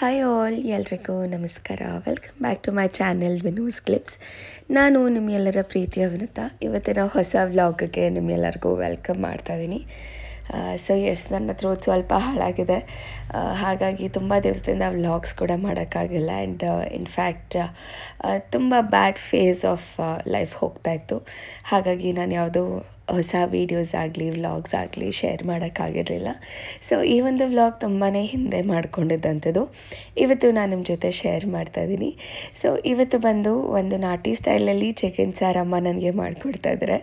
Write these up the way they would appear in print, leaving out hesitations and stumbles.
Hi all ಎಲ್ರಿಗೂ ನಮಸ್ಕಾರ. Welcome back to my channel Vinu's clips. ನಾನು ನಿಮ್ಮೆಲ್ಲರ ಪ್ರೀತಿಯ ವಿನುತಾ. ಇವತ್ತಿನ ಹೊಸ ವ್ಲಾಗ್ಗೆ ನಿಮ್ಮೆಲ್ಲರಿಗೂ ವೆಲ್ಕಮ್ ಮಾಡ್ತಾಯಿದ್ದೀನಿ. ಸೊ ಎಸ್, ನನ್ನ ಥ್ರೋಟ್ ಸ್ವಲ್ಪ ಹಾಳಾಗಿದೆ, ಹಾಗಾಗಿ ತುಂಬ ದಿವಸದಿಂದ ವ್ಲಾಗ್ಸ್ ಕೂಡ ಮಾಡೋಕ್ಕಾಗಿಲ್ಲ. ಆ್ಯಂಡ್ ಇನ್ಫ್ಯಾಕ್ಟ್ ತುಂಬ ಬ್ಯಾಡ್ ಫೇಸ್ ಆಫ್ ಲೈಫ್ ಹೋಗ್ತಾಯಿತ್ತು. ಹಾಗಾಗಿ ನಾನು ಯಾವುದೋ ಹೊಸ ವೀಡಿಯೋಸ್ ಆಗಲಿ ವ್ಲಾಗ್ಸ್ ಆಗಲಿ ಶೇರ್ ಮಾಡೋಕ್ಕಾಗಿರಲಿಲ್ಲ. ಸೊ ಈ ಒಂದು ವ್ಲಾಗ್ ತುಂಬಾ ಹಿಂದೆ ಮಾಡ್ಕೊಂಡಿದ್ದಂಥದ್ದು ಇವತ್ತು ನಾನು ನಿಮ್ಮ ಜೊತೆ ಶೇರ್ ಮಾಡ್ತಾಯಿದ್ದೀನಿ. ಸೊ ಇವತ್ತು ಬಂದು ಒಂದು ನಾಟಿ ಸ್ಟೈಲಲ್ಲಿ ಚಿಕನ್ ಸಾರು ಅಮ್ಮ ನನಗೆ ಮಾಡಿಕೊಡ್ತಾಯಿದ್ದಾರೆ.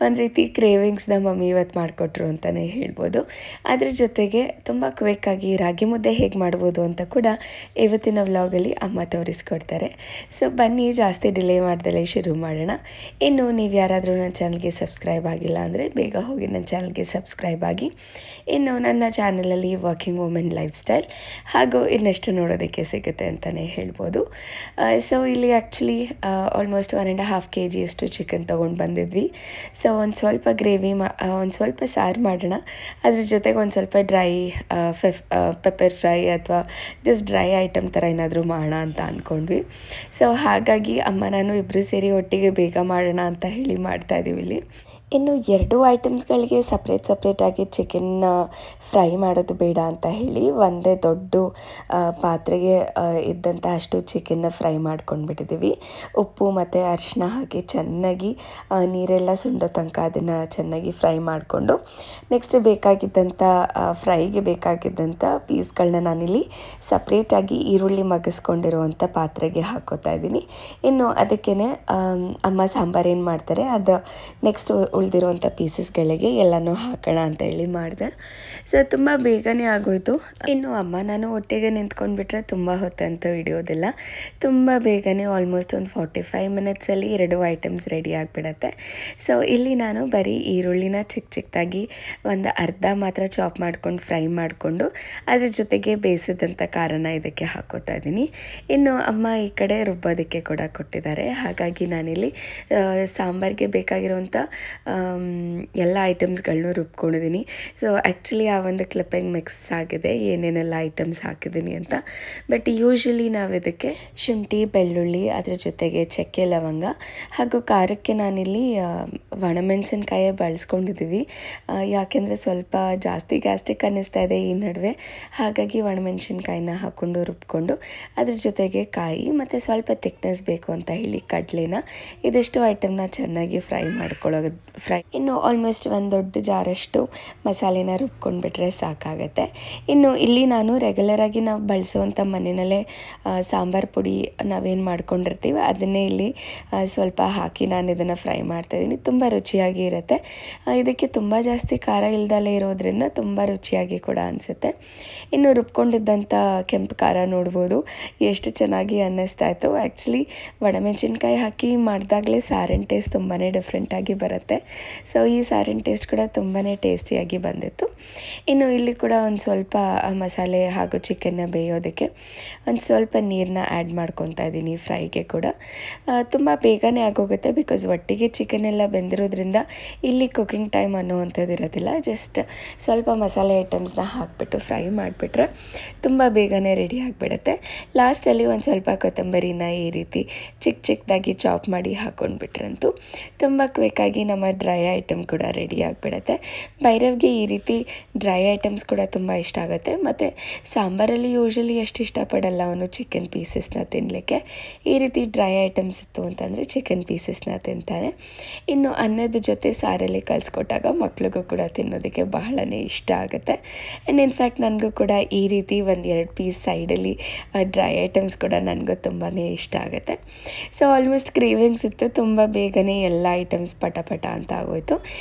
ಒಂದು ರೀತಿ ಕ್ರೇವಿಂಗ್ಸ್ನ ಮಮ್ಮಿ ಇವತ್ತು ಮಾಡಿಕೊಟ್ರು ಅಂತಲೇ ಹೇಳ್ಬೋದು. ಅದ್ರ ಜೊತೆಗೆ ತುಂಬ ಕ್ವಿಕ್ಕಾಗಿ ರಾಗಿ ಮುದ್ದೆ ಹೇಗೆ ಮಾಡ್ಬೋದು ಅಂತ ಕೂಡ ಇವತ್ತಿನ ವ್ಲಾಗಲ್ಲಿ ಅಮ್ಮ ತೋರಿಸ್ಕೊಡ್ತಾರೆ. ಸೊ ಬನ್ನಿ, ಜಾಸ್ತಿ ಡಿಲೇ ಮಾಡ್ದಲೇ ಶುರು ಮಾಡೋಣ. ಇನ್ನು ನೀವು ಯಾರಾದರೂ ನನ್ನ ಚಾನಲ್ಗೆ ಸಬ್ಸ್ಕ್ರೈಬ್ ಆಗಿಲ್ಲ ಅಂದರೆ ಬೇಗ ಹೋಗಿ ನನ್ನ ಚಾನಲ್ಗೆ ಸಬ್ಸ್ಕ್ರೈಬ್ ಆಗಿ. ಇನ್ನು ನನ್ನ ಚಾನಲಲ್ಲಿ ವರ್ಕಿಂಗ್ ವುಮೆನ್ ಲೈಫ್ ಸ್ಟೈಲ್ ಹಾಗೂ ಇನ್ನಷ್ಟು ನೋಡೋದಕ್ಕೆ ಸಿಗುತ್ತೆ ಅಂತಲೇ ಹೇಳ್ಬೋದು. ಸೊ ಇಲ್ಲಿ ಆ್ಯಕ್ಚುಲಿ ಆಲ್ಮೋಸ್ಟ್ 1.5 kg ಅಷ್ಟು ಚಿಕನ್ ತೊಗೊಂಡು ಬಂದಿದ್ವಿ. ಸೊ ಒಂದು ಸ್ವಲ್ಪ ಗ್ರೇವಿ ಒಂದು ಸ್ವಲ್ಪ ಸಾರು ಮಾಡೋಣ, ಅದ್ರ ಜೊತೆಗೆ ಒಂದು ಸ್ವಲ್ಪ ಡ್ರೈ ಪೆಪ್ಪರ್ ಫ್ರೈ ಅಥವಾ ಜಸ್ಟ್ ಡ್ರೈ ಐಟಮ್ ಥರ ಏನಾದರೂ ಮಾಡೋಣ ಅಂತ ಅಂದ್ಕೊಂಡ್ವಿ. ಸೊ ಹಾಗಾಗಿ ಅಮ್ಮ ನಾನು ಇಬ್ಬರು ಸೇರಿ ಒಟ್ಟಿಗೆ ಬೇಗ ಮಾಡೋಣ ಅಂತ ಹೇಳಿ ಮಾಡ್ತಾಯಿದ್ದೀವಿ ಇಲ್ಲಿ. ಇನ್ನು 2 ಐಟಮ್ಸ್ಗಳಿಗೆ ಸಪ್ರೇಟಾಗಿ ಚಿಕನ್ನ ಫ್ರೈ ಮಾಡೋದು ಬೇಡ ಅಂತ ಹೇಳಿ ಒಂದೇ ದೊಡ್ಡ ಪಾತ್ರೆಗೆ ಇದ್ದಂಥ ಅಷ್ಟು ಚಿಕನ್ನ ಫ್ರೈ ಮಾಡ್ಕೊಂಡ್ಬಿಟ್ಟಿದ್ದೀವಿ. ಉಪ್ಪು ಮತ್ತು ಅರಿಶಿನ ಹಾಕಿ ಚೆನ್ನಾಗಿ ನೀರೆಲ್ಲ ಸುಂಡೋ ತನಕ ಅದನ್ನು ಚೆನ್ನಾಗಿ ಫ್ರೈ ಮಾಡಿಕೊಂಡು ನೆಕ್ಸ್ಟ್ ಬೇಕಾಗಿದ್ದಂಥ ಫ್ರೈಗೆ ಬೇಕಾಗಿದ್ದಂಥ ಪೀಸ್ಗಳನ್ನ ನಾನಿಲ್ಲಿ ಸಪ್ರೇಟಾಗಿ ಈರುಳ್ಳಿ ಮಗ್ಗಿಸ್ಕೊಂಡಿರುವಂಥ ಪಾತ್ರೆಗೆ ಹಾಕೋತಾ ಇದ್ದೀನಿ. ಇನ್ನು ಅದಕ್ಕೇ ಅಮ್ಮ ಸಾಂಬಾರು ಏನು ಮಾಡ್ತಾರೆ ಅದು ನೆಕ್ಸ್ಟ್ ಉಳಿದಿರುವಂಥ ಪೀಸಸ್ಗಳಿಗೆ ಎಲ್ಲನೂ ಹಾಕೋಣ ಅಂತ ಹೇಳಿ ಮಾಡಿದೆ. ಸೊ ತುಂಬ ಬೇಗನೆ ಆಗೋಯಿತು. ಇನ್ನು ಅಮ್ಮ ನಾನು ಒಟ್ಟಿಗೆ ನಿಂತ್ಕೊಂಡ್ಬಿಟ್ರೆ ತುಂಬ ಹೊತ್ತಂತೂ ಹಿಡಿಯೋದಿಲ್ಲ. ತುಂಬ ಬೇಗನೆ ಆಲ್ಮೋಸ್ಟ್ ಒಂದು 45 ಮಿನಿಟ್ಸಲ್ಲಿ 2 ಐಟಮ್ಸ್ ರೆಡಿ ಆಗಿಬಿಡತ್ತೆ. ಸೊ ಇಲ್ಲಿ ನಾನು ಬರೀ ಈರುಳ್ಳಿನ ಚಿಕ್ಕದಾಗಿ ಒಂದು ಅರ್ಧ ಮಾತ್ರ ಚಾಪ್ ಮಾಡ್ಕೊಂಡು ಫ್ರೈ ಮಾಡಿಕೊಂಡು ಅದ್ರ ಜೊತೆಗೆ ಬೇಯಿಸಿದಂಥ ಖಾರನ ಇದಕ್ಕೆ ಹಾಕೋತಾ ಇದ್ದೀನಿ. ಇನ್ನು ಅಮ್ಮ ಈ ಕಡೆ ರುಬ್ಬೋದಕ್ಕೆ ಕೂಡ ಕೊಟ್ಟಿದ್ದಾರೆ. ಹಾಗಾಗಿ ನಾನಿಲ್ಲಿ ಸಾಂಬಾರಿಗೆ ಬೇಕಾಗಿರುವಂಥ ಎಲ್ಲ ಐಟಮ್ಸ್ಗಳನ್ನೂ ರುಬ್ಕೊಂಡಿದ್ದೀನಿ. ಸೊ ಆ್ಯಕ್ಚುಲಿ ಆ ಒಂದು ಕ್ಲಿಪ್ಪಿಂಗ್ ಮಿಕ್ಸ್ ಆಗಿದೆ ಏನೇನೆಲ್ಲ ಐಟಮ್ಸ್ ಹಾಕಿದ್ದೀನಿ ಅಂತ. ಬಟ್ ಯೂಶ್ವಲಿ ನಾವು ಇದಕ್ಕೆ ಶುಂಠಿ, ಬೆಳ್ಳುಳ್ಳಿ, ಅದ್ರ ಜೊತೆಗೆ ಚಕ್ಕೆ, ಲವಂಗ ಹಾಗೂ ಖಾರಕ್ಕೆ ನಾನಿಲ್ಲಿ ಒಣಮೆಣಸಿನ್ಕಾಯೇ ಬಳಸ್ಕೊಂಡಿದ್ದೀವಿ. ಯಾಕೆಂದರೆ ಸ್ವಲ್ಪ ಜಾಸ್ತಿ ಗ್ಯಾಸ್ಟ್ರಿಕ್ ಅನ್ನಿಸ್ತಾ ಇದೆ ಈ ನಡುವೆ. ಹಾಗಾಗಿ ಒಣಮೆಣಸಿನ್ಕಾಯಿನ ಹಾಕ್ಕೊಂಡು ರುಬ್ಕೊಂಡು ಅದ್ರ ಜೊತೆಗೆ ಕಾಯಿ ಮತ್ತು ಸ್ವಲ್ಪ ಥಿಕ್ನೆಸ್ ಬೇಕು ಅಂತ ಹೇಳಿ ಕಡಲೆನ ಇದಿಷ್ಟು ಐಟಮ್ನ ಚೆನ್ನಾಗಿ ಫ್ರೈ ಮಾಡ್ಕೊಳ್ಳೋದು. ಇನ್ನು ಆಲ್ಮೋಸ್ಟ್ ಒಂದು ದೊಡ್ಡ ಜಾರಷ್ಟು ಮಸಾಲೆನ ರುಬ್ಕೊಂಡ್ಬಿಟ್ರೆ ಸಾಕಾಗತ್ತೆ. ಇನ್ನು ಇಲ್ಲಿ ನಾನು ರೆಗ್ಯುಲರಾಗಿ ನಾವು ಬಳಸುವಂಥ ಮನೆಯಲ್ಲೇ ಸಾಂಬಾರು ಪುಡಿ ನಾವೇನು ಮಾಡ್ಕೊಂಡಿರ್ತೀವಿ ಅದನ್ನೇ ಇಲ್ಲಿ ಸ್ವಲ್ಪ ಹಾಕಿ ನಾನು ಇದನ್ನು ಫ್ರೈ ಮಾಡ್ತಾಯಿದ್ದೀನಿ. ತುಂಬ ರುಚಿಯಾಗಿ ಇರುತ್ತೆ. ಇದಕ್ಕೆ ತುಂಬ ಜಾಸ್ತಿ ಖಾರ ಇಲ್ದಲೇ ಇರೋದ್ರಿಂದ ತುಂಬ ರುಚಿಯಾಗಿ ಕೂಡ ಅನಿಸುತ್ತೆ. ಇನ್ನು ರುಬ್ಕೊಂಡಿದ್ದಂಥ ಕೆಂಪು ಖಾರ ನೋಡ್ಬೋದು ಎಷ್ಟು ಚೆನ್ನಾಗಿ ಅನ್ನಿಸ್ತಾ ಇತ್ತು. ಆ್ಯಕ್ಚುಲಿ ಒಣಮೆಣಸಿನ್ಕಾಯಿ ಹಾಕಿ ಮಾಡಿದಾಗಲೇ ಸಾರಿನ ಟೇಸ್ಟ್ ತುಂಬಾ ಡಿಫ್ರೆಂಟಾಗಿ ಬರುತ್ತೆ. ಸೊ ಈ ಸಾರಿನ ಟೇಸ್ಟ್ ಕೂಡ ತುಂಬಾ ಟೇಸ್ಟಿಯಾಗಿ ಬಂದಿತ್ತು. ಇನ್ನು ಇಲ್ಲಿ ಕೂಡ ಒಂದು ಸ್ವಲ್ಪ ಮಸಾಲೆ ಹಾಗೂ ಚಿಕನ್ನ ಬೇಯೋದಕ್ಕೆ ಒಂದು ಸ್ವಲ್ಪ ನೀರನ್ನ ಆ್ಯಡ್ ಮಾಡ್ಕೊತಾ ಇದ್ದೀನಿ ಫ್ರೈಗೆ ಕೂಡ. ತುಂಬ ಬೇಗನೆ ಆಗೋಗುತ್ತೆ ಬಿಕಾಸ್ ಒಟ್ಟಿಗೆ ಚಿಕನ್ ಎಲ್ಲ ಬೆಂದಿರೋದ್ರಿಂದ ಇಲ್ಲಿ ಕುಕ್ಕಿಂಗ್ ಟೈಮ್ ಅನ್ನೋವಂಥದ್ದು ಇರೋದಿಲ್ಲ. ಜಸ್ಟ್ ಸ್ವಲ್ಪ ಮಸಾಲೆ ಐಟಮ್ಸ್ನ ಹಾಕಿಬಿಟ್ಟು ಫ್ರೈ ಮಾಡಿಬಿಟ್ರೆ ತುಂಬ ಬೇಗನೆ ರೆಡಿ ಆಗಿಬಿಡುತ್ತೆ. ಲಾಸ್ಟಲ್ಲಿ ಒಂದು ಸ್ವಲ್ಪ ಕೊತ್ತಂಬರಿನ ಈ ರೀತಿ ಚಿಕ್ಕದಾಗಿ ಚಾಪ್ ಮಾಡಿ ಹಾಕ್ಕೊಂಡ್ಬಿಟ್ರಂತೂ ತುಂಬ ಕ್ವಿಕ್ಕಾಗಿ ನಮ್ಮ ಡ್ರೈ ಐಟಮ್ ಕೂಡ ರೆಡಿ ಆಗಿಬಿಡುತ್ತೆ. ಭೈರವ್ಗೆ ಈ ರೀತಿ ಡ್ರೈ ಐಟಮ್ಸ್ ಕೂಡ ತುಂಬ ಇಷ್ಟ ಆಗುತ್ತೆ. ಮತ್ತು ಸಾಂಬಾರಲ್ಲಿ ಯೂಶ್ವಲಿ ಎಷ್ಟು ಇಷ್ಟಪಡಲ್ಲ ಅವನು ಚಿಕನ್ ಪೀಸಸ್ನ ತಿನ್ನಲಿಕ್ಕೆ. ಈ ರೀತಿ ಡ್ರೈ ಐಟಮ್ಸ್ ಇತ್ತು ಅಂತಂದರೆ ಚಿಕನ್ ಪೀಸಸ್ನ ತಿಂತಾನೆ. ಇನ್ನು ಅನ್ನದ ಜೊತೆ ಸಾರಲ್ಲಿ ಕಲಿಸ್ಕೊಟ್ಟಾಗ ಮಕ್ಳಿಗೂ ಕೂಡ ತಿನ್ನೋದಕ್ಕೆ ಬಹಳನೇ ಇಷ್ಟ ಆಗುತ್ತೆ. ಆ್ಯಂಡ್ ಇನ್ಫ್ಯಾಕ್ಟ್ ನನಗೂ ಕೂಡ ಈ ರೀತಿ 1-2 ಪೀಸ್ ಸೈಡಲ್ಲಿ ಡ್ರೈ ಐಟಮ್ಸ್ ಕೂಡ ನನಗೂ ತುಂಬಾ ಇಷ್ಟ ಆಗುತ್ತೆ. ಸೊ ಆಲ್ಮೋಸ್ಟ್ ಕ್ರೇವಿಂಗ್ಸ್ ಇತ್ತು. ತುಂಬ ಬೇಗನೆ ಎಲ್ಲ ಐಟಮ್ಸ್ ಪಟ ಅಂತ ಆಗೋಯಿತು.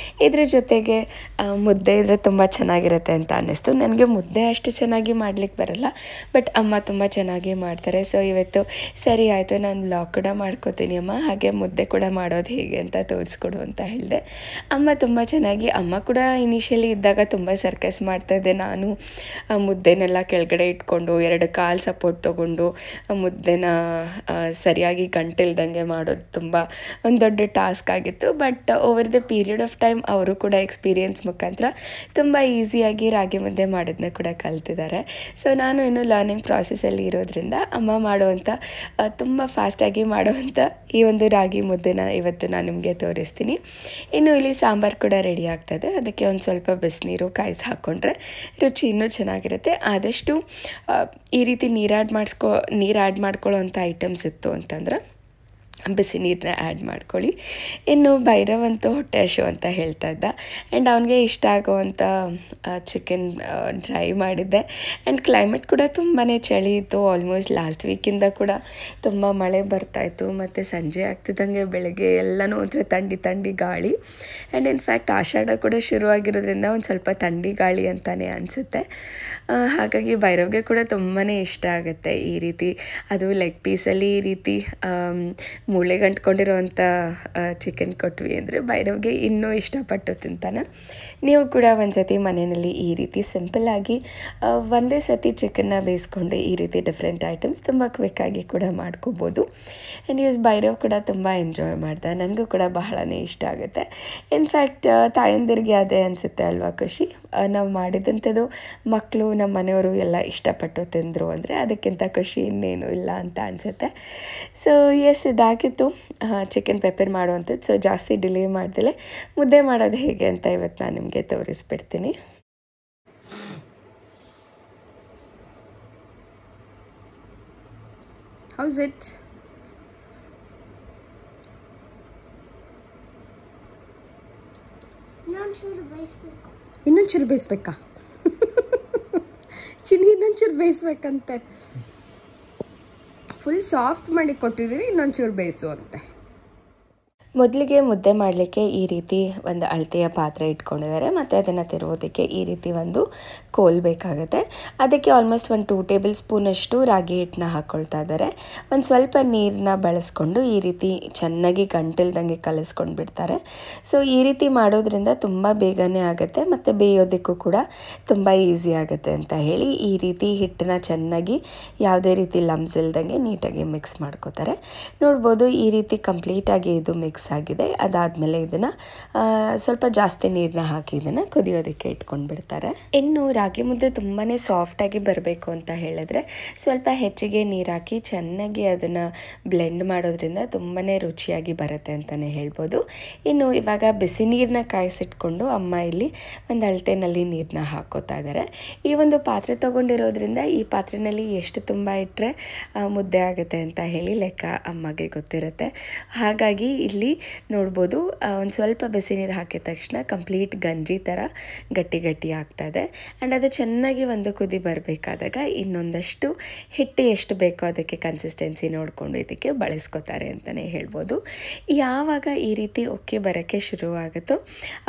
ಇದ್ರ ಜೊತೆಗೆ ಮುದ್ದೆ ಇದ್ದರೆ ತುಂಬ ಚೆನ್ನಾಗಿರುತ್ತೆ ಅಂತ ಅನ್ನಿಸ್ತು. ನನಗೆ ಮುದ್ದೆ ಅಷ್ಟು ಚೆನ್ನಾಗಿ ಮಾಡ್ಲಿಕ್ಕೆ ಬರಲ್ಲ, ಬಟ್ ಅಮ್ಮ ತುಂಬ ಚೆನ್ನಾಗಿ ಮಾಡ್ತಾರೆ. ಸೊ ಇವತ್ತು ಸರಿ ಆಯಿತು, ನಾನು ವ್ಲಾಗ್ ಕೂಡ ಮಾಡ್ಕೋತೀನಿ ಅಮ್ಮ, ಹಾಗೆ ಮುದ್ದೆ ಕೂಡ ಮಾಡೋದು ಹೇಗೆ ಅಂತ ತೋರಿಸ್ಕೊಡು ಅಂತ ಹೇಳಿದೆ. ಅಮ್ಮ ತುಂಬ ಚೆನ್ನಾಗಿ, ಅಮ್ಮ ಕೂಡ ಇನಿಷಿಯಲಿ ಇದ್ದಾಗ ತುಂಬ ಸರ್ಕಸ್ ಮಾಡ್ತಾಯಿದ್ದೆ. ನಾನು ಮುದ್ದೆನೆಲ್ಲ ಕೆಳಗಡೆ ಇಟ್ಕೊಂಡು 2 ಕಾಲು ಸಪೋರ್ಟ್ ತೊಗೊಂಡು ಮುದ್ದೆನ ಸರಿಯಾಗಿ ಗಂಟಿಲ್ದಂಗೆ ಮಾಡೋದು ತುಂಬ ಒಂದು ದೊಡ್ಡ ಟಾಸ್ಕ್ ಆಗಿತ್ತು. But over the period of time ಅವರು ಕೂಡ ಎಕ್ಸ್ಪೀರಿಯೆನ್ಸ್ ಮುಖಾಂತರ ತುಂಬ ಈಸಿಯಾಗಿ ರಾಗಿ ಮುದ್ದೆ ಮಾಡೋದನ್ನ ಕೂಡ ಕಲ್ತಿದ್ದಾರೆ. ಸೊ ನಾನು ಇನ್ನು ಲರ್ನಿಂಗ್ ಪ್ರಾಸೆಸಲ್ಲಿ ಇರೋದ್ರಿಂದ ಅಮ್ಮ ಮಾಡುವಂಥ ತುಂಬ ಫಾಸ್ಟಾಗಿ ಮಾಡುವಂಥ ಈ ಒಂದು ರಾಗಿ ಮುದ್ದೆನ ಇವತ್ತು ನಾನು ನಿಮಗೆ ತೋರಿಸ್ತೀನಿ. ಇನ್ನು ಇಲ್ಲಿ ಸಾಂಬಾರು ಕೂಡ ರೆಡಿ ಆಗ್ತದೆ. ಅದಕ್ಕೆ ಒಂದು ಸ್ವಲ್ಪ ಬಿಸಿನೀರು ಕಾಯಿಸಿ ಹಾಕ್ಕೊಂಡ್ರೆ ರುಚಿ ಇನ್ನೂ ಚೆನ್ನಾಗಿರುತ್ತೆ. ಆದಷ್ಟು ಈ ರೀತಿ ನೀರು ಆ್ಯಡ್ ಮಾಡ್ಕೊಳ್ಳೋ ಅಂಥ ಐಟಮ್ಸ್ ಇತ್ತು ಅಂತಂದ್ರೆ ಬಿಸಿ ನೀರನ್ನ ಆ್ಯಡ್ ಮಾಡ್ಕೊಳ್ಳಿ. ಇನ್ನು ಭೈರವ್ ಅಂತೂ ಹೊಟ್ಟೆ ಹಸಿವು ಅಂತ ಹೇಳ್ತಾ ಇದ್ದ. ಆ್ಯಂಡ್ ಅವನಿಗೆ ಇಷ್ಟ ಆಗೋವಂಥ ಚಿಕನ್ ಡ್ರೈ ಮಾಡಿದ್ದೆ. ಆ್ಯಂಡ್ ಕ್ಲೈಮೇಟ್ ಕೂಡ ತುಂಬಾ ಚಳಿ ಇತ್ತು. ಆಲ್ಮೋಸ್ಟ್ ಲಾಸ್ಟ್ ವೀಕಿಂದ ಕೂಡ ತುಂಬ ಮಳೆ ಬರ್ತಾಯಿತ್ತು. ಮತ್ತು ಸಂಜೆ ಆಗ್ತಿದ್ದಂಗೆ ಬೆಳಗ್ಗೆ ಎಲ್ಲನೂ ಒಂಥರ ಥಂಡಿ ಗಾಳಿ. ಆ್ಯಂಡ್ ಇನ್ಫ್ಯಾಕ್ಟ್ ಆಷಾಢ ಕೂಡ ಶುರುವಾಗಿರೋದ್ರಿಂದ ಒಂದು ಸ್ವಲ್ಪ ಥಂಡಿ ಗಾಳಿ ಅಂತಲೇ ಅನಿಸುತ್ತೆ. ಹಾಗಾಗಿ ಭೈರವ್ಗೆ ಕೂಡ ತುಂಬಾ ಇಷ್ಟ ಆಗುತ್ತೆ ಈ ರೀತಿ, ಅದು ಲೆಗ್ ಪೀಸಲ್ಲಿ ಈ ರೀತಿ ಮೂಳೆ ಗಂಟ್ಕೊಂಡಿರೋವಂಥ ಚಿಕನ್ ಕೊಟ್ವಿ ಅಂದರೆ ಭೈರವ್ಗೆ ಇನ್ನೂ ಇಷ್ಟಪಟ್ಟು ತಿಂತಾನೆ. ನೀವು ಕೂಡ ಒಂದು ಸತಿ ಮನೆಯಲ್ಲಿ ಈ ರೀತಿ ಸಿಂಪಲ್ಲಾಗಿ ಒಂದೇ ಸತಿ ಚಿಕನ್ನ ಬೇಯಿಸ್ಕೊಂಡು ಈ ರೀತಿ ಡಿಫ್ರೆಂಟ್ ಐಟಮ್ಸ್ ತುಂಬ ಕ್ವಿಕ್ಕಾಗಿ ಕೂಡ ಮಾಡ್ಕೋಬೋದು. ಆ್ಯಂಡ್ ಭೈರವ್ ಕೂಡ ತುಂಬ ಎಂಜಾಯ್ ಮಾಡ್ದೆ. ನನಗೂ ಕೂಡ ಬಹಳನೇ ಇಷ್ಟ ಆಗುತ್ತೆ. ಇನ್ಫ್ಯಾಕ್ಟ್ ತಾಯಂದಿರಿಗೆ ಅದೇ ಅನಿಸುತ್ತೆ ಅಲ್ವಾ ಖುಷಿ, ನಾವು ಮಾಡಿದಂಥದ್ದು ಮಕ್ಕಳು ನಮ್ಮ ಮನೆಯವರು ಎಲ್ಲ ಇಷ್ಟಪಟ್ಟು ತಿಂದರು ಅಂದರೆ ಅದಕ್ಕಿಂತ ಖುಷಿ ಇನ್ನೇನು ಇಲ್ಲ ಅಂತ ಅನಿಸುತ್ತೆ. ಸೊ ಎಸ್, ಇದಾಗಿತ್ತು ಚಿಕನ್ ಪೆಪ್ಪರ್ ಮಾಡುವಂಥದ್ದು. ಸೊ ಜಾಸ್ತಿ ಡಿಲೇ ಮಾಡ್ದಲೇ ಮುದ್ದೆ ಮಾಡೋದು ಹೇಗೆ ಅಂತ ಇವತ್ತು ನಾನು ನಿಮಗೆ ತೋರಿಸ್ಬಿಡ್ತೀನಿ. House it? ಇನ್ನೊಂಚೂರು ಬೇಯಿಸ್ಬೇಕಾ? Chinni ಇನ್ನೊಂಚೂರು ಬೇಯಿಸ್ಬೇಕಂತೆ. Full soft ಮಾಡಿ ಕೊಟ್ಟಿದ್ದೀರಿ, ಇನ್ನೊಂಚೂರು ಬೇಯಿಸು ಅಂತೆ. ಮೊದಲಿಗೆ ಮುದ್ದೆ ಮಾಡಲಿಕ್ಕೆ ಈ ರೀತಿ ಒಂದು ಅಳತೆಯ ಪಾತ್ರೆ ಇಟ್ಕೊಂಡಿದ್ದಾರೆ. ಮತ್ತು ಅದನ್ನು ತಿರುವುದಕ್ಕೆ ಈ ರೀತಿ ಒಂದು ಕೋಲ್ ಬೇಕಾಗುತ್ತೆ. ಅದಕ್ಕೆ ಆಲ್ಮೋಸ್ಟ್ ಒಂದು 2 ಟೇಬಲ್ ಸ್ಪೂನಷ್ಟು ರಾಗಿ ಹಿಟ್ಟನ್ನ ಹಾಕ್ಕೊಳ್ತಾ ಇದ್ದಾರೆ. ಒಂದು ಸ್ವಲ್ಪ ನೀರನ್ನ ಬಳಸ್ಕೊಂಡು ಈ ರೀತಿ ಚೆನ್ನಾಗಿ ಗಂಟಿಲ್ದಂಗೆ ಕಲಿಸ್ಕೊಂಡು ಬಿಡ್ತಾರೆ. ಸೊ ಈ ರೀತಿ ಮಾಡೋದ್ರಿಂದ ತುಂಬ ಬೇಗನೆ ಆಗುತ್ತೆ ಮತ್ತು ಬೇಯೋದಕ್ಕೂ ಕೂಡ ತುಂಬ ಈಸಿ ಆಗುತ್ತೆ ಅಂತ ಹೇಳಿ ಈ ರೀತಿ ಹಿಟ್ಟನ್ನ ಚೆನ್ನಾಗಿ ಯಾವುದೇ ರೀತಿ ಲಮ್ಸ್ ಇಲ್ದಂಗೆ ನೀಟಾಗಿ ಮಿಕ್ಸ್ ಮಾಡ್ಕೋತಾರೆ. ನೋಡ್ಬೋದು ಈ ರೀತಿ ಕಂಪ್ಲೀಟಾಗಿ ಇದು ಮಿಕ್ಸ್ ಆಗಿದೆ. ಅದಾದಮೇಲೆ ಇದನ್ನು ಸ್ವಲ್ಪ ಜಾಸ್ತಿ ನೀರನ್ನ ಹಾಕಿ ಇದನ್ನು ಕುದಿಯೋದಕ್ಕೆ ಇಟ್ಕೊಂಡು ಬಿಡ್ತಾರೆ. ಇನ್ನು ರಾಗಿ ಮುದ್ದೆ ತುಂಬಾ ಸಾಫ್ಟಾಗಿ ಬರಬೇಕು ಅಂತ ಹೇಳಿದ್ರೆ ಸ್ವಲ್ಪ ಹೆಚ್ಚಿಗೆ ನೀರು ಹಾಕಿ ಚೆನ್ನಾಗಿ ಅದನ್ನು ಬ್ಲೆಂಡ್ ಮಾಡೋದ್ರಿಂದ ತುಂಬಾ ರುಚಿಯಾಗಿ ಬರುತ್ತೆ ಅಂತಲೇ ಹೇಳ್ಬೋದು. ಇನ್ನು ಇವಾಗ ಬಿಸಿ ನೀರನ್ನ ಕಾಯಿಸಿಟ್ಕೊಂಡು ಅಮ್ಮ ಇಲ್ಲಿ ಒಂದು ಅಳತೆನಲ್ಲಿ ನೀರನ್ನ ಹಾಕೋತಾ ಇದ್ದಾರೆ. ಈ ಒಂದು ಪಾತ್ರೆ ತೊಗೊಂಡಿರೋದ್ರಿಂದ ಈ ಪಾತ್ರೆಯಲ್ಲಿ ಎಷ್ಟು ತುಂಬ ಇಟ್ಟರೆ ಮುದ್ದೆ ಆಗುತ್ತೆ ಅಂತ ಹೇಳಿ ಲೆಕ್ಕ ಅಮ್ಮಗೆ ಗೊತ್ತಿರುತ್ತೆ. ಹಾಗಾಗಿ ಇಲ್ಲಿ ನೋಡ್ಬೋದು ಒಂದು ಸ್ವಲ್ಪ ಬಿಸಿ ನೀರು ಹಾಕಿದ ತಕ್ಷಣ ಕಂಪ್ಲೀಟ್ ಗಂಜಿ ಥರ ಗಟ್ಟಿ ಆಗ್ತಾ ಇದೆ. ಆ್ಯಂಡ್ ಅದು ಚೆನ್ನಾಗಿ ಒಂದು ಕುದಿ ಬರಬೇಕಾದಾಗ ಇನ್ನೊಂದಷ್ಟು ಹಿಟ್ಟು ಎಷ್ಟು ಬೇಕೋ ಅದಕ್ಕೆ ಕನ್ಸಿಸ್ಟೆನ್ಸಿ ನೋಡಿಕೊಂಡು ಇದಕ್ಕೆ ಬಳಸ್ಕೋತಾರೆ ಅಂತಲೇ ಹೇಳ್ಬೋದು. ಯಾವಾಗ ಈ ರೀತಿ ಉಕ್ಕಿ ಬರೋಕ್ಕೆ ಶುರುವಾಗುತ್ತೋ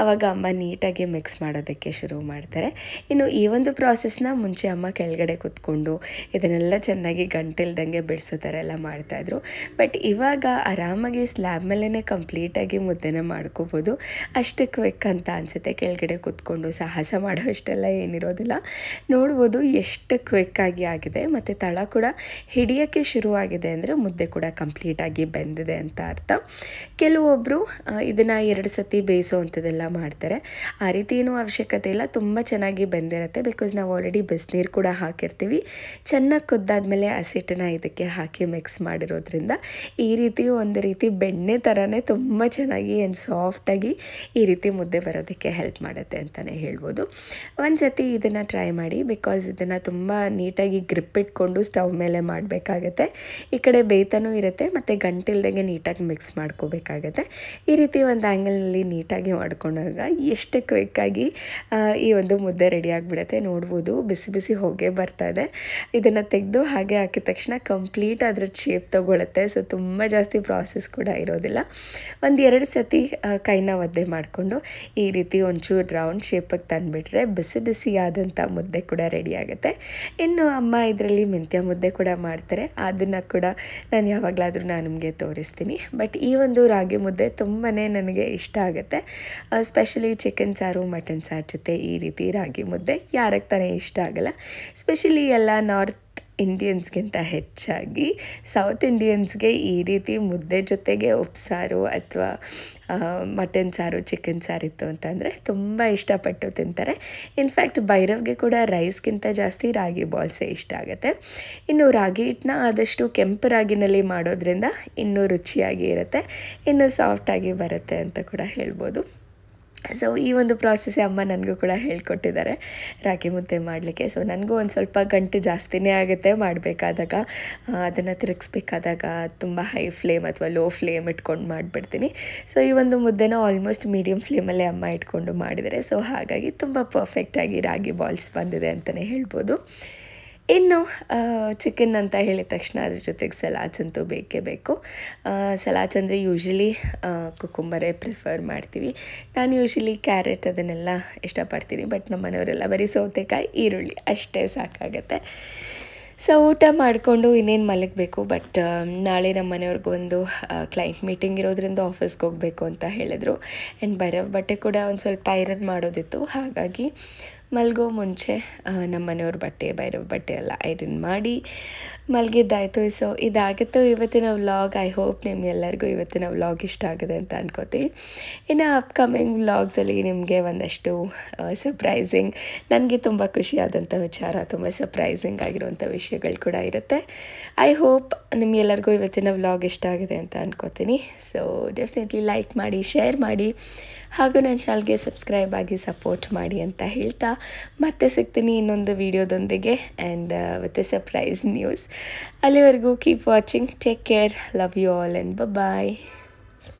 ಆವಾಗ ಅಮ್ಮ ನೀಟಾಗಿ ಮಿಕ್ಸ್ ಮಾಡೋದಕ್ಕೆ ಶುರು ಮಾಡ್ತಾರೆ. ಇನ್ನು ಈ ಒಂದು ಪ್ರಾಸೆಸ್ನ ಮುಂಚೆ ಅಮ್ಮ ಕೆಳಗಡೆ ಕೂತ್ಕೊಂಡು ಇದನ್ನೆಲ್ಲ ಚೆನ್ನಾಗಿ ಗಂಟಿಲ್ದಂಗೆ ಬಿಡಿಸೋ ಥರ ಎಲ್ಲ ಮಾಡ್ತಾಯಿದ್ರು. ಬಟ್ ಇವಾಗ ಆರಾಮಾಗಿ ಸ್ಲ್ಯಾಬ್ ಮೇಲೇ ಕಂಪ್ಲೀಟಾಗಿ ಮುದ್ದೆನ ಮಾಡ್ಕೋಬೋದು. ಅಷ್ಟು ಕ್ವಿಕ್ ಅಂತ ಅನಿಸುತ್ತೆ. ಕೆಳಗಡೆ ಕೂತ್ಕೊಂಡು ಸಾಹಸ ಮಾಡೋ ಅಷ್ಟೆಲ್ಲ ಏನಿರೋದಿಲ್ಲ. ನೋಡ್ಬೋದು ಎಷ್ಟು ಕ್ವಿಕ್ಕಾಗಿ ಆಗಿದೆ. ಮತ್ತು ತಳ ಕೂಡ ಹಿಡಿಯೋಕ್ಕೆ ಶುರುವಾಗಿದೆ ಅಂದರೆ ಮುದ್ದೆ ಕೂಡ ಕಂಪ್ಲೀಟಾಗಿ ಬೆಂದಿದೆ ಅಂತ ಅರ್ಥ. ಕೆಲವೊಬ್ಬರು ಇದನ್ನು 2 ಸತಿ ಬೇಯಿಸೋ ಅಂಥದ್ದೆಲ್ಲ ಮಾಡ್ತಾರೆ. ಆ ರೀತಿ ಏನೂ ಅವಶ್ಯಕತೆ ಇಲ್ಲ. ತುಂಬ ಚೆನ್ನಾಗಿ ಬೆಂದಿರುತ್ತೆ. ಬಿಕಾಸ್ ನಾವು ಆಲ್ರೆಡಿ ಬಿಸಿನೀರು ಕೂಡ ಹಾಕಿರ್ತೀವಿ. ಚೆನ್ನಾಗಿ ಕುದ್ದಾದ್ಮೇಲೆ ಹಸಿಟ್ಟನ್ನ ಇದಕ್ಕೆ ಹಾಕಿ ಮಿಕ್ಸ್ ಮಾಡಿರೋದ್ರಿಂದ ಈ ರೀತಿ ಒಂದು ರೀತಿ ಬೆಣ್ಣೆ ಥರನೇ ತುಂಬ ಚೆನ್ನಾಗಿ ಆ್ಯಂಡ್ ಸಾಫ್ಟಾಗಿ ಈ ರೀತಿ ಮುದ್ದೆ ಬರೋದಕ್ಕೆ ಹೆಲ್ಪ್ ಮಾಡುತ್ತೆ ಅಂತಲೇ ಹೇಳ್ಬೋದು. ಒಂದು ಸತಿ ಇದನ್ನು ಟ್ರೈ ಮಾಡಿ. ಬಿಕಾಸ್ ಇದನ್ನು ತುಂಬ ನೀಟಾಗಿ ಗ್ರಿಪ್ ಇಟ್ಕೊಂಡು ಸ್ಟವ್ ಮೇಲೆ ಮಾಡಬೇಕಾಗತ್ತೆ. ಈ ಕಡೆ ಬೇಯ್ತಾನೂ ಇರುತ್ತೆ ಮತ್ತು ಗಂಟಿಲ್ದಂಗೆ ನೀಟಾಗಿ ಮಿಕ್ಸ್ ಮಾಡ್ಕೋಬೇಕಾಗತ್ತೆ. ಈ ರೀತಿ ಒಂದು ಆ್ಯಂಗಲ್ನಲ್ಲಿ ನೀಟಾಗಿ ಮಾಡ್ಕೊಂಡಾಗ ಎಷ್ಟು ಕ್ವಿಕ್ಕಾಗಿ ಈ ಒಂದು ಮುದ್ದೆ ರೆಡಿ ಆಗಿಬಿಡುತ್ತೆ. ನೋಡ್ಬೋದು ಬಿಸಿ ಬಿಸಿ ಹೊಗೆ ಬರ್ತಾ ಇದೆ. ಇದನ್ನು ತೆಗೆದು ಹಾಗೆ ಹಾಕಿದ ತಕ್ಷಣ ಕಂಪ್ಲೀಟ್ ಅದರ ಶೇಪ್ ತೊಗೊಳುತ್ತೆ. ಸೊ ತುಂಬ ಜಾಸ್ತಿ ಪ್ರಾಸೆಸ್ ಕೂಡ ಇರೋದಿಲ್ಲ. 1-2 ಸತಿ ಕೈನ ಒದ್ದೆ ಮಾಡಿಕೊಂಡು ಈ ರೀತಿ ಒಂಚೂರು ರೌಂಡ್ ಶೇಪಿಗೆ ತಂದುಬಿಟ್ರೆ ಬಿಸಿ ಬಿಸಿಯಾದಂಥ ಮುದ್ದೆ ಕೂಡ ರೆಡಿ ಆಗುತ್ತೆ. ಇನ್ನು ಅಮ್ಮ ಇದರಲ್ಲಿ ಮೆಂತ್ಯ ಮುದ್ದೆ ಕೂಡ ಮಾಡ್ತಾರೆ. ಅದನ್ನು ಕೂಡ ನಾನು ಯಾವಾಗಲಾದರೂ ನಾನು ನಿಮಗೆ ತೋರಿಸ್ತೀನಿ. ಬಟ್ ಈ ಒಂದು ರಾಗಿ ಮುದ್ದೆ ತುಂಬಾ ನನಗೆ ಇಷ್ಟ ಆಗುತ್ತೆ. ಸ್ಪೆಷಲಿ ಚಿಕನ್ ಸಾರು ಮಟನ್ ಸಾರು ಜೊತೆ ಈ ರೀತಿ ರಾಗಿ ಮುದ್ದೆ ಯಾರಿಗೆ ತಾನೇ ಇಷ್ಟ ಆಗಲ್ಲ. ಸ್ಪೆಷಲಿ ಎಲ್ಲ ನಾರ್ತ್ ಇಂಡಿಯನ್ಸ್ಗಿಂತ ಹೆಚ್ಚಾಗಿ ಸೌತ್ ಇಂಡಿಯನ್ಸ್ಗೆ ಈ ರೀತಿ ಮುದ್ದೆ ಜೊತೆಗೆ ಉಪ್ಸಾರು ಅಥವಾ ಮಟನ್ ಸಾರು ಚಿಕನ್ ಸಾರಿತ್ತು ಅಂತಂದರೆ ತುಂಬ ಇಷ್ಟಪಟ್ಟು ತಿಂತಾರೆ. ಇನ್ಫ್ಯಾಕ್ಟ್ ಭೈರವ್ಗೆ ಕೂಡ ರೈಸ್ಗಿಂತ ಜಾಸ್ತಿ ರಾಗಿ ಬಾಲ್ಸೇ ಇಷ್ಟ ಆಗುತ್ತೆ. ಇನ್ನು ರಾಗಿ ಹಿಟ್ಟನ್ನ ಆದಷ್ಟು ಕೆಂಪು ರಾಗಿನಲ್ಲಿ ಮಾಡೋದ್ರಿಂದ ಇನ್ನೂ ರುಚಿಯಾಗಿ ಇರುತ್ತೆ, ಇನ್ನೂ ಸಾಫ್ಟಾಗಿ ಬರುತ್ತೆ ಅಂತ ಕೂಡ ಹೇಳ್ಬೋದು. ಸೊ ಈ ಒಂದು ಪ್ರಾಸೆಸ್ಸೇ ಅಮ್ಮ ನನಗೂ ಕೂಡ ಹೇಳ್ಕೊಟ್ಟಿದ್ದಾರೆ ರಾಗಿ ಮುದ್ದೆ ಮಾಡಲಿಕ್ಕೆ. ಸೊ ನನಗೂ ಒಂದು ಸ್ವಲ್ಪ ಗಂಟು ಜಾಸ್ತಿನೇ ಆಗುತ್ತೆ ಮಾಡಬೇಕಾದಾಗ. ಅದನ್ನು ತಿರುಗಿಸ್ಬೇಕಾದಾಗ ತುಂಬ ಹೈ ಫ್ಲೇಮ್ ಅಥವಾ ಲೋ ಫ್ಲೇಮ್ ಇಟ್ಕೊಂಡು ಮಾಡಿಬಿಡ್ತೀನಿ. ಸೊ ಈ ಒಂದು ಮುದ್ದೆನ ಆಲ್ಮೋಸ್ಟ್ ಮೀಡಿಯಮ್ ಫ್ಲೇಮಲ್ಲೇ ಅಮ್ಮ ಇಟ್ಕೊಂಡು ಮಾಡಿದ್ದಾರೆ. ಸೊ ಹಾಗಾಗಿ ತುಂಬ ಪರ್ಫೆಕ್ಟಾಗಿ ರಾಗಿ ಬಾಲ್ಸ್ ಬಂದಿದೆ ಅಂತಲೇ ಹೇಳ್ಬೋದು. ಇನ್ನು ಚಿಕನ್ ಅಂತ ಹೇಳಿದ ತಕ್ಷಣ ಅದ್ರ ಜೊತೆಗೆ ಸಲಾಡ್ಸ್ ಅಂತೂ ಬೇಕೇ ಬೇಕು. ಸಲಾಡ್ಸ್ ಅಂದರೆ ಯೂಶ್ವಲಿ ಕುಕುಂಬರೇ ಪ್ರಿಫರ್ ಮಾಡ್ತೀವಿ. ನಾನು ಯೂಶ್ವಲಿ ಕ್ಯಾರೆಟ್ ಅದನ್ನೆಲ್ಲ ಇಷ್ಟಪಡ್ತೀನಿ, ಬಟ್ ನಮ್ಮ ಮನೆಯವರೆಲ್ಲ ಬರೀ ಸೌತೆಕಾಯಿ ಈರುಳ್ಳಿ ಅಷ್ಟೇ ಸಾಕಾಗತ್ತೆ. ಸೊ ಊಟ ಮಾಡಿಕೊಂಡು ಇನ್ನೇನು ಮಲಗಬೇಕು. ಬಟ್ ನಾಳೆ ನಮ್ಮ ಮನೆಯವ್ರಿಗೂ ಒಂದು ಕ್ಲೈಂಟ್ ಮೀಟಿಂಗ್ ಇರೋದ್ರಿಂದ ಆಫೀಸ್ಗೆ ಹೋಗಬೇಕು ಅಂತ ಹೇಳಿದರು. ಆ್ಯಂಡ್ ಭೈರವ್ ಬಟ್ಟೆ ಕೂಡ ಒಂದು ಸ್ವಲ್ಪ ಐರನ್ ಮಾಡೋದಿತ್ತು. ಹಾಗಾಗಿ ಮಲಗೋ ಮುಂಚೆ ನಮ್ಮ ಮನೆಯವ್ರ ಬಟ್ಟೆ ಭೈರವ್ ಬಟ್ಟೆ ಎಲ್ಲ ಐರನ್ ಮಾಡಿ ಮಲಗಿದ್ದಾಯಿತು. ಸೊ ಇದಾಗಿತ್ತು ಇವತ್ತಿನ ವ್ಲಾಗ್. ಐ ಹೋಪ್ ನಿಮ್ಗೆಲ್ಲರಿಗೂ ಇವತ್ತಿನ ವ್ಲಾಗ್ ಇಷ್ಟ ಆಗಿದೆ ಅಂತ ಅನ್ಕೋತೀನಿ. ಇನ್ನು ಅಪ್ಕಮಿಂಗ್ ವ್ಲಾಗ್ಸಲ್ಲಿ ನಿಮಗೆ ಒಂದಷ್ಟು ಸರ್ಪ್ರೈಸಿಂಗ್, ನನಗೆ ತುಂಬ ಖುಷಿಯಾದಂಥ ವಿಚಾರ, ತುಂಬ ಸರ್ಪ್ರೈಸಿಂಗ್ ಆಗಿರುವಂಥ ವಿಷಯಗಳು ಕೂಡ ಇರುತ್ತೆ. ಐ ಹೋಪ್ ನಿಮಗೆಲ್ಲರಿಗೂ ಇವತ್ತಿನ ವ್ಲಾಗ್ ಇಷ್ಟ ಆಗಿದೆ ಅಂತ ಅನ್ಕೋತೀನಿ. ಸೊ ಡೆಫಿನೆಟ್ಲಿ ಲೈಕ್ ಮಾಡಿ, ಶೇರ್ ಮಾಡಿ, ಹಾಗೂ ನನ್ನ ಚಾನಲ್ಗೆ ಸಬ್ಸ್ಕ್ರೈಬ್ ಆಗಿ ಸಪೋರ್ಟ್ ಮಾಡಿ ಅಂತ ಹೇಳ್ತಾ ಮತ್ತೆ ಸಿಗ್ತೀನಿ ಇನ್ನೊಂದು ವಿಡಿಯೋದೊಂದಿಗೆ and with a surprise news. ಅಲ್ಲಿವರೆಗೂ keep watching, take care, love you all and bye.